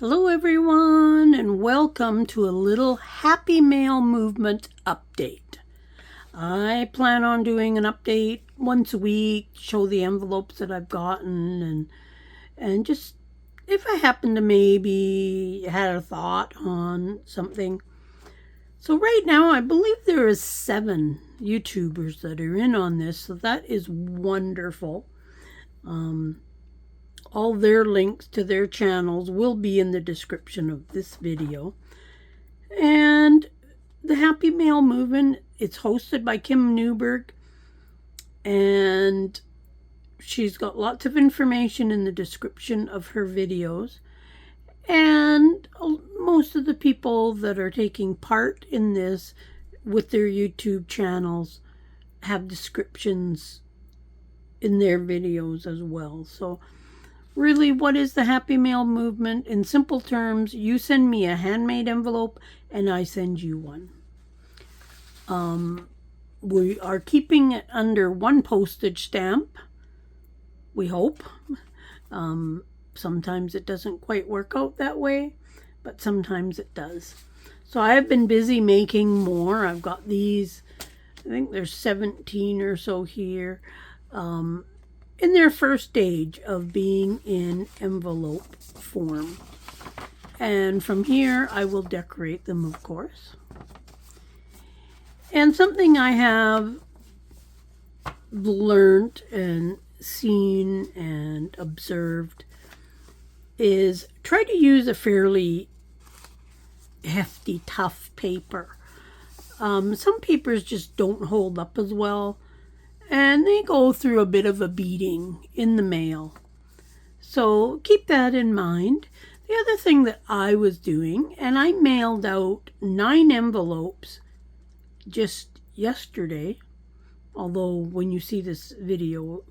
Hello everyone, and welcome to a little Happy Mail Movement update. I plan on doing an update once a week, show the envelopes that I've gotten, and just if I happen to maybe had a thought on something. So right now I believe there is 7 YouTubers that are in on this, so that is wonderful. All their links to their channels will be in the description of this video. And the Happy Mail Movement, it's hosted by Kim Newberg, and she's got lots of information in the description of her videos. And most of the people that are taking part in this with their YouTube channels have descriptions in their videos as well. So really, what is the Happy Mail Movement? In simple terms, you send me a handmade envelope and I send you one. We are keeping it under 1 postage stamp, we hope. Sometimes it doesn't quite work out that way, but sometimes it does. So I have been busy making more. I've got these, I think there's 17 or so here. In their first stage of being in envelope form. And from here, I will decorate them, of course. And something I have learned and seen and observed is try to use a fairly hefty, tough paper. Some papers just don't hold up as well, and they go through a bit of a beating in the mail. So keep that in mind. The other thing that I was doing, and I mailed out 9 envelopes just yesterday, although when you see this video,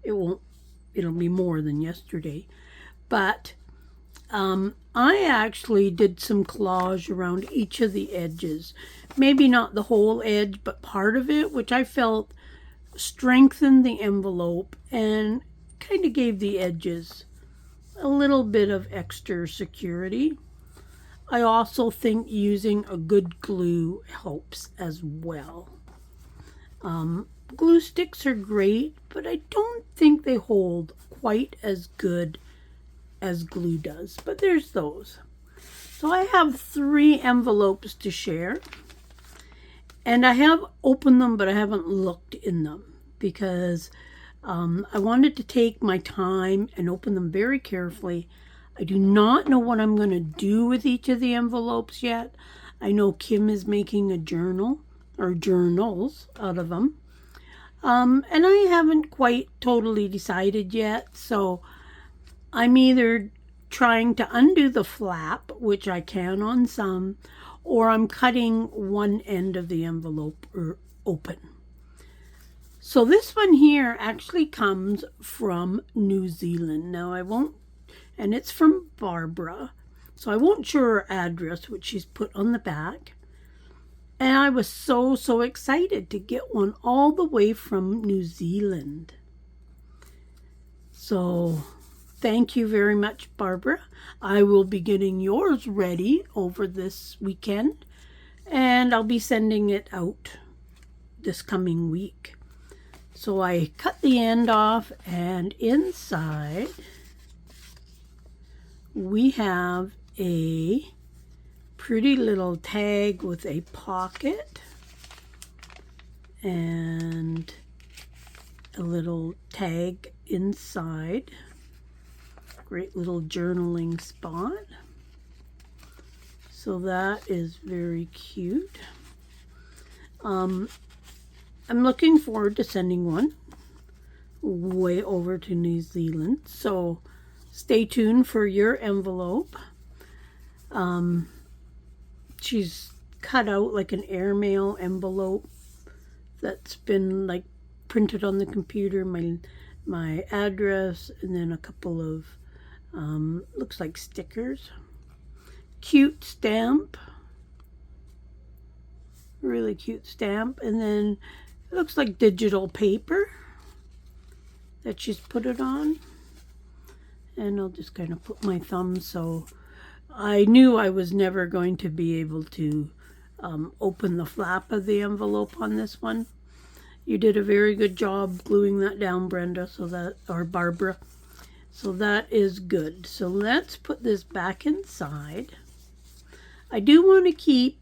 it'll be more than yesterday. But I actually did some collage around each of the edges. Maybe not the whole edge, but part of it, which I felt strengthened the envelope and kind of gave the edges a little bit of extra security. I also think using a good glue helps as well. Glue sticks are great, but I don't think they hold quite as good as glue does, but there's those. So I have 3 envelopes to share. And I have opened them, but I haven't looked in them because I wanted to take my time and open them very carefully. I do not know what I'm going to do with each of the envelopes yet. I know Kim is making a journal or journals out of them. And I haven't quite totally decided yet. So I'm either trying to undo the flap, which I can on some, or I'm cutting one end of the envelope open. So this one here actually comes from New Zealand. Now and it's from Barbara. So I won't show her address, which she's put on the back. And I was so excited to get one all the way from New Zealand. So thank you very much, Barbara. I will be getting yours ready over this weekend, and I'll be sending it out this coming week. So I cut the end off, and inside we have a pretty little tag with a pocket and a little tag inside. Great little journaling spot. So that is very cute. I'm looking forward to sending one way over to New Zealand. So stay tuned for your envelope. She's cut out like an airmail envelope that's been like printed on the computer, my address, and then a couple of looks like stickers. Cute stamp. Really cute stamp. And then it looks like digital paper that she's put it on. And I'll just kind of put my thumb so I knew I was never going to be able to open the flap of the envelope on this one. You did a very good job gluing that down, Brenda, or Barbara. So that is good. So let's put this back inside. I do want to keep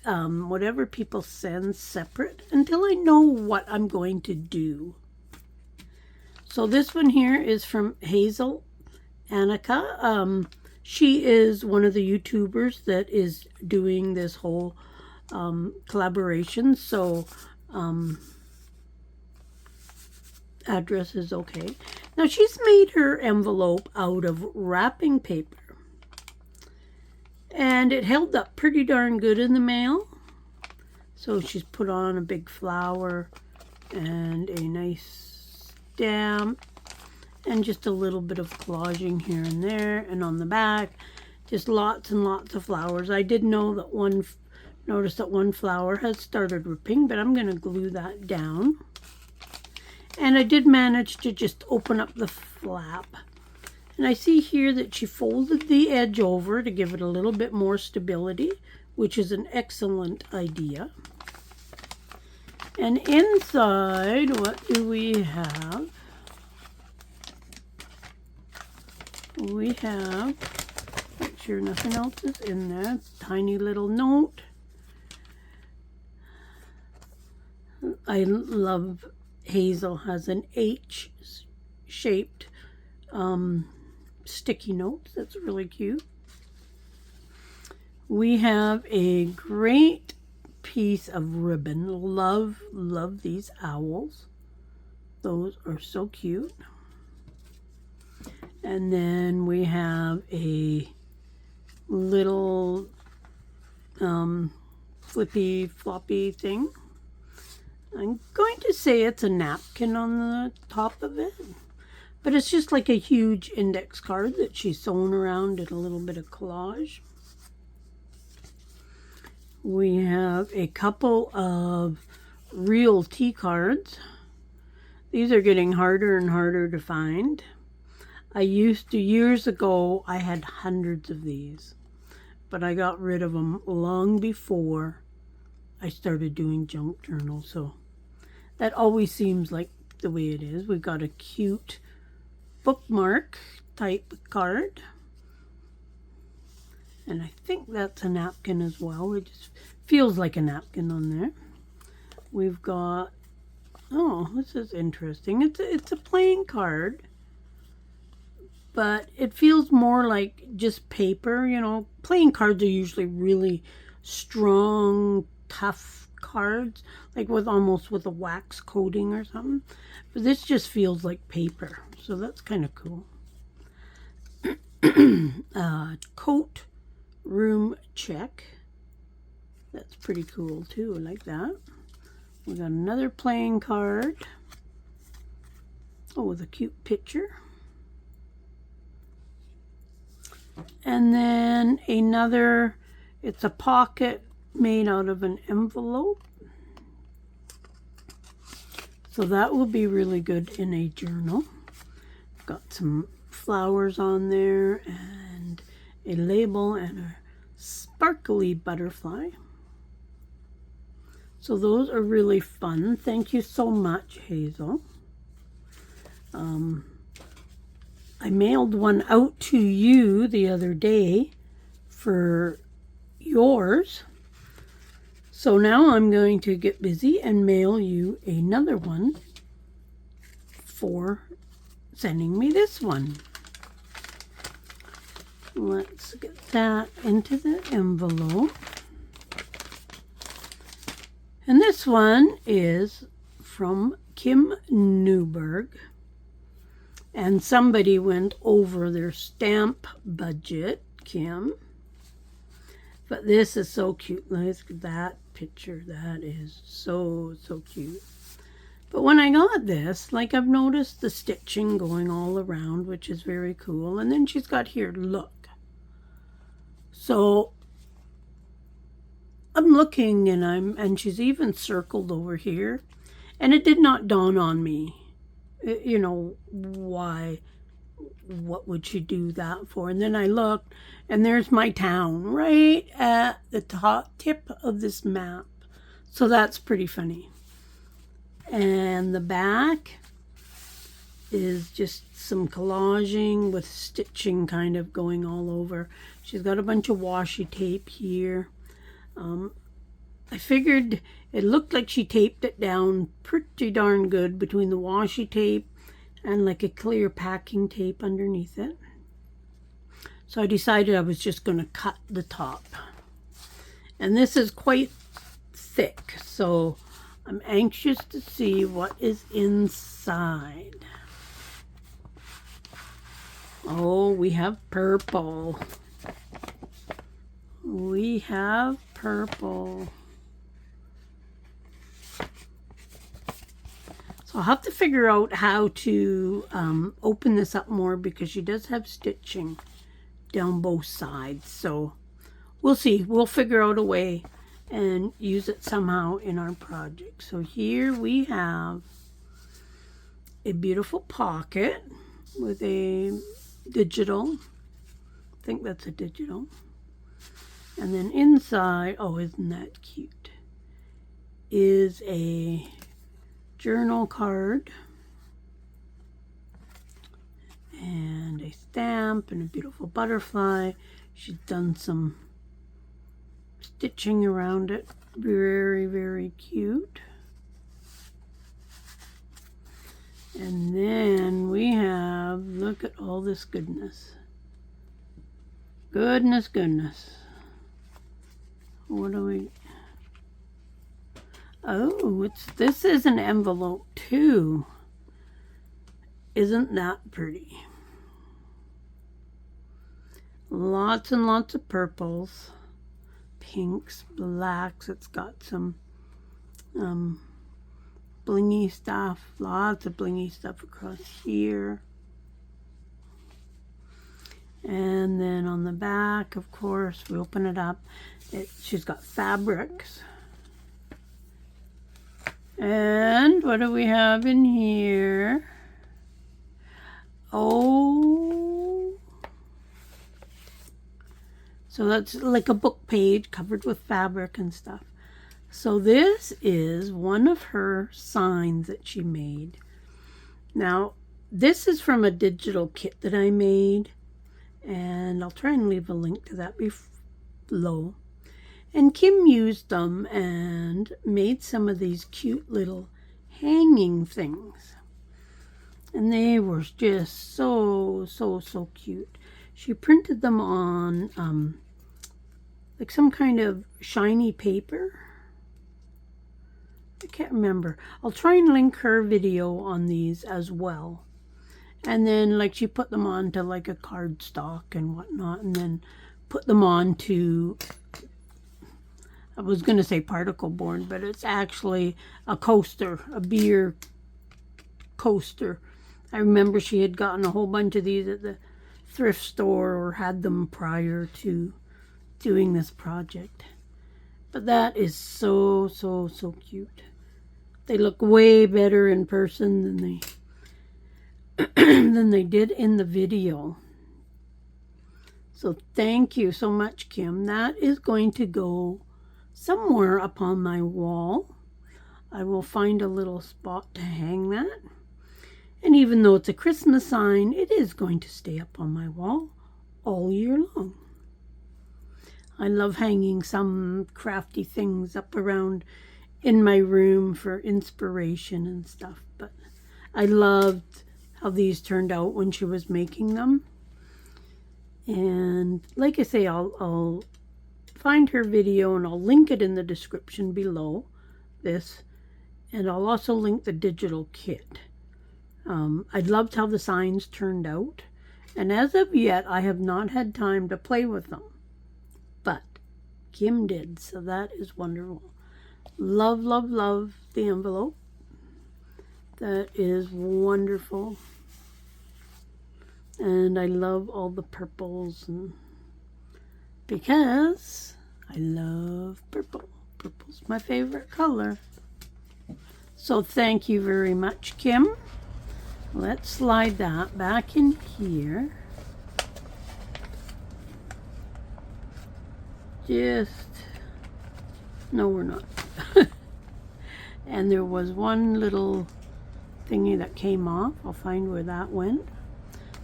whatever people send separate until I know what I'm going to do. So this one here is from Hazel Annika. She is one of the YouTubers that is doing this whole collaboration. So address is okay. Now she's made her envelope out of wrapping paper. And it held up pretty darn good in the mail. So she's put on a big flower and a nice stamp and just a little bit of collaging here and there, and on the back just lots and lots of flowers. I did notice that one flower has started ripping, but I'm going to glue that down. And I did manage to just open up the flap. And I see here that she folded the edge over to give it a little bit more stability, which is an excellent idea. And inside, what do we have? We have, make sure nothing else is in there, tiny little note. I love Hazel has an H-shaped sticky notes. That's really cute. We have a great piece of ribbon. Love these owls. Those are so cute. And then we have a little flippy floppy thing. I'm going to say it's a napkin on the top of it. But it's just like a huge index card that she's sewn around in a little bit of collage. We have a couple of real tea cards. These are getting harder and harder to find. Years ago, I had hundreds of these. But I got rid of them long before I started doing junk journals. So that always seems like the way it is. We've got a cute bookmark type card, and I think that's a napkin as well. It just feels like a napkin on there. We've got, oh, this is interesting. It's a playing card, but it feels more like just paper. You know, playing cards are usually really strong, tough cards, like almost with a wax coating or something. But this just feels like paper. So that's kind of cool. Coat room check. That's pretty cool too. I like that. We got another playing card. Oh, with a cute picture. And then another, it's a pocket made out of an envelope. So that will be really good in a journal. Got some flowers on there and a label and a sparkly butterfly. So those are really fun. Thank you so much, Hazel. I mailed one out to you the other day for yours. So now I'm going to get busy and mail you another one for sending me this one. Let's get that into the envelope. And this one is from Kim Newberg. And somebody went over their stamp budget, Kim. But this is so cute. Look at that picture. That is so cute. But when I got this, like, I've noticed the stitching going all around, which is very cool. And then she's got here, look. So I'm looking, and she's even circled over here. And it did not dawn on me, you know, why what would she do that for? And then I looked, and there's my town right at the top tip of this map. So that's pretty funny. And the back is just some collaging with stitching kind of going all over. She's got a bunch of washi tape here. I figured it looked like she taped it down pretty darn good between the washi tape and like a clear packing tape underneath it. So I decided I was just going to cut the top. And this is quite thick, so I'm anxious to see what is inside. Oh, we have purple. We have purple. So I'll have to figure out how to open this up more because she does have stitching down both sides. So we'll see. We'll figure out a way and use it somehow in our project. So here we have a beautiful pocket with a digital. I think that's a digital. And then inside, oh, isn't that cute, is a journal card and a stamp and a beautiful butterfly. She's done some stitching around it. Very, very cute. And then we have, look at all this goodness. Goodness, goodness. What do we... Oh, this is an envelope too. Isn't that pretty? Lots and lots of purples, pinks, blacks. It's got some blingy stuff, lots of blingy stuff across here. And then on the back, of course, we open it up. She's got fabrics. And what do we have in here? Oh, so that's like a book page covered with fabric and stuff. So this is one of her signs that she made. Now, this is from a digital kit that I made, and I'll try and leave a link to that below. And Kim used them and made some of these cute little hanging things. And they were just so cute. She printed them on like some kind of shiny paper. I can't remember. I'll try and link her video on these as well. And then like she put them onto like a cardstock and whatnot, and then put them onto, I was going to say particle board, but it's actually a coaster, a beer coaster. I remember she had gotten a whole bunch of these at the thrift store or had them prior to doing this project. But that is so cute. They look way better in person than they did in the video. So thank you so much, Kim. That is going to go somewhere upon my wall. I will find a little spot to hang that. And even though it's a Christmas sign, it is going to stay up on my wall all year long. I love hanging some crafty things up around in my room for inspiration and stuff. But I loved how these turned out when she was making them. And like I say, I'll find her video and I'll link it in the description below this. And I'll also link the digital kit. I loved how the signs turned out. And as of yet, I have not had time to play with them. But Kim did, so that is wonderful. Love the envelope. That is wonderful. And I love all the purples, and because I love purple. Purple's my favorite color. So thank you very much, Kim. Let's slide that back in here. No, we're not. And there was one little thingy that came off. I'll find where that went.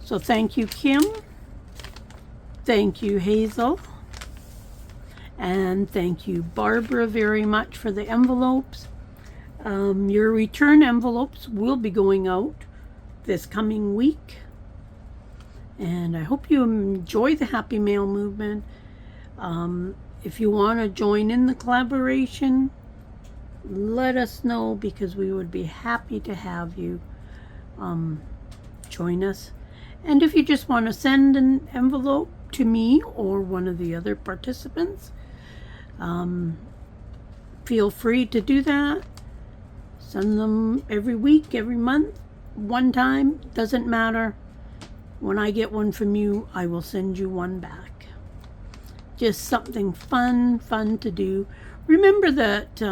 So thank you, Kim. Thank you, Hazel. And thank you, Barbara, very much for the envelopes. Your return envelopes will be going out this coming week. And I hope you enjoy the Happy Mail movement. If you want to join in the collaboration, let us know, because we would be happy to have you join us. And if you just want to send an envelope to me or one of the other participants, feel free to do that. Send them every week, every month, one time, doesn't matter. When I get one from you, I will send you one back. Just something fun to do. Remember that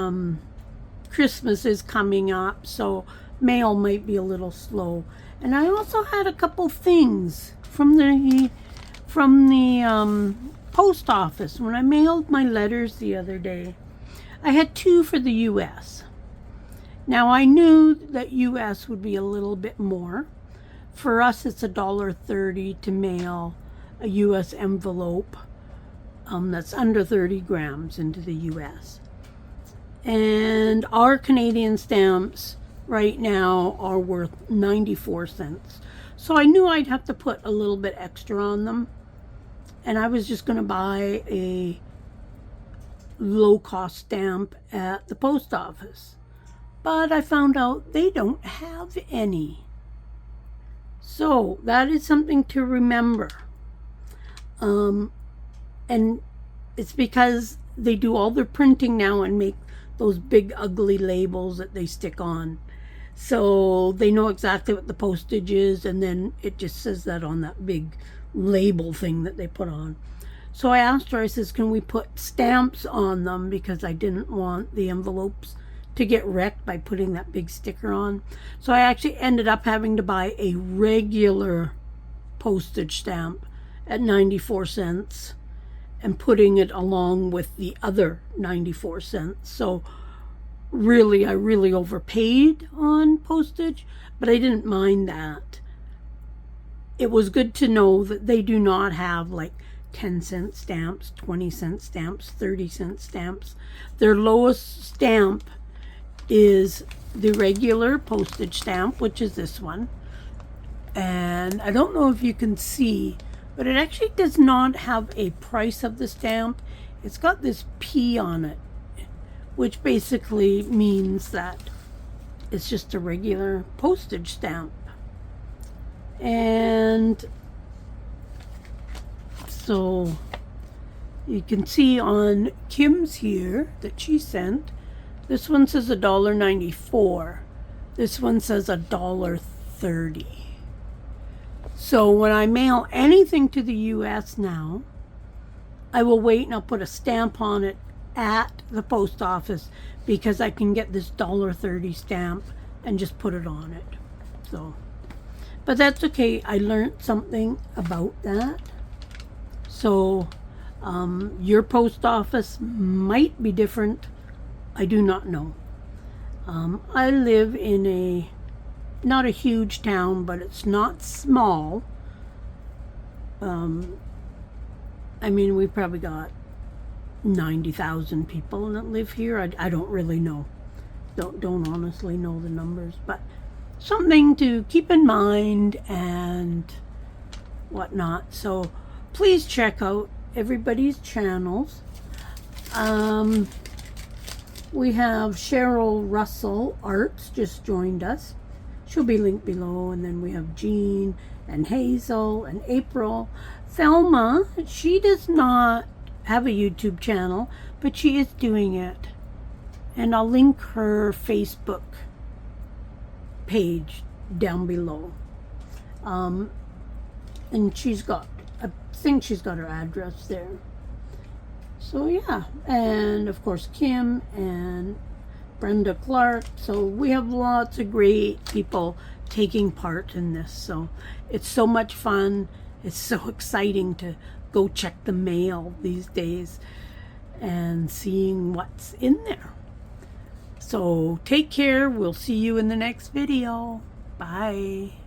Christmas is coming up, so mail might be a little slow. And I also had a couple things from the post office when I mailed my letters the other day. I had 2 for the U.S. Now I knew that U.S. would be a little bit more. For us, it's $1.30 to mail a U.S. envelope that's under 30 grams into the U.S. And our Canadian stamps right now are worth 94 cents. So I knew I'd have to put a little bit extra on them. And I was just going to buy a low-cost stamp at the post office. But I found out they don't have any. So that is something to remember. And it's because they do all their printing now and make those big ugly labels that they stick on. So they know exactly what the postage is, and then it just says that on that big label thing that they put on. So I asked her, I says, can we put stamps on them, because I didn't want the envelopes to get wrecked by putting that big sticker on. So I actually ended up having to buy a regular postage stamp at 94 cents and putting it along with the other 94 cents. So really, I really overpaid on postage, but I didn't mind that. It was good to know that they do not have like 10-cent stamps, 20-cent stamps, 30-cent stamps. Their lowest stamp is the regular postage stamp, which is this one. And I don't know if you can see, but it actually does not have a price of the stamp. It's got this P on it, which basically means that it's just a regular postage stamp. And so you can see on Kim's here that she sent, this one says $1.94. This one says $1.30. So when I mail anything to the U.S. now, I will wait and I'll put a stamp on it at the post office, because I can get this $1.30 stamp and just put it on it. So, but that's okay. I learned something about that. So your post office might be different. I do not know. I live in not a huge town, but it's not small. I mean, we've probably got 90,000 people that live here. I don't really know. Don't honestly know the numbers, but something to keep in mind and whatnot. So please check out everybody's channels. We have Cheryl Russell Arts just joined us. She'll be linked below. And then we have Jean and Hazel and April. Thelma, she does not have a YouTube channel, but she is doing it. And I'll link her Facebook page down below. And I think she's got her address there. So yeah, and of course Kim and Brenda Clark. So we have lots of great people taking part in this. So it's so much fun. It's so exciting to go check the mail these days and seeing what's in there. So take care. We'll see you in the next video. Bye.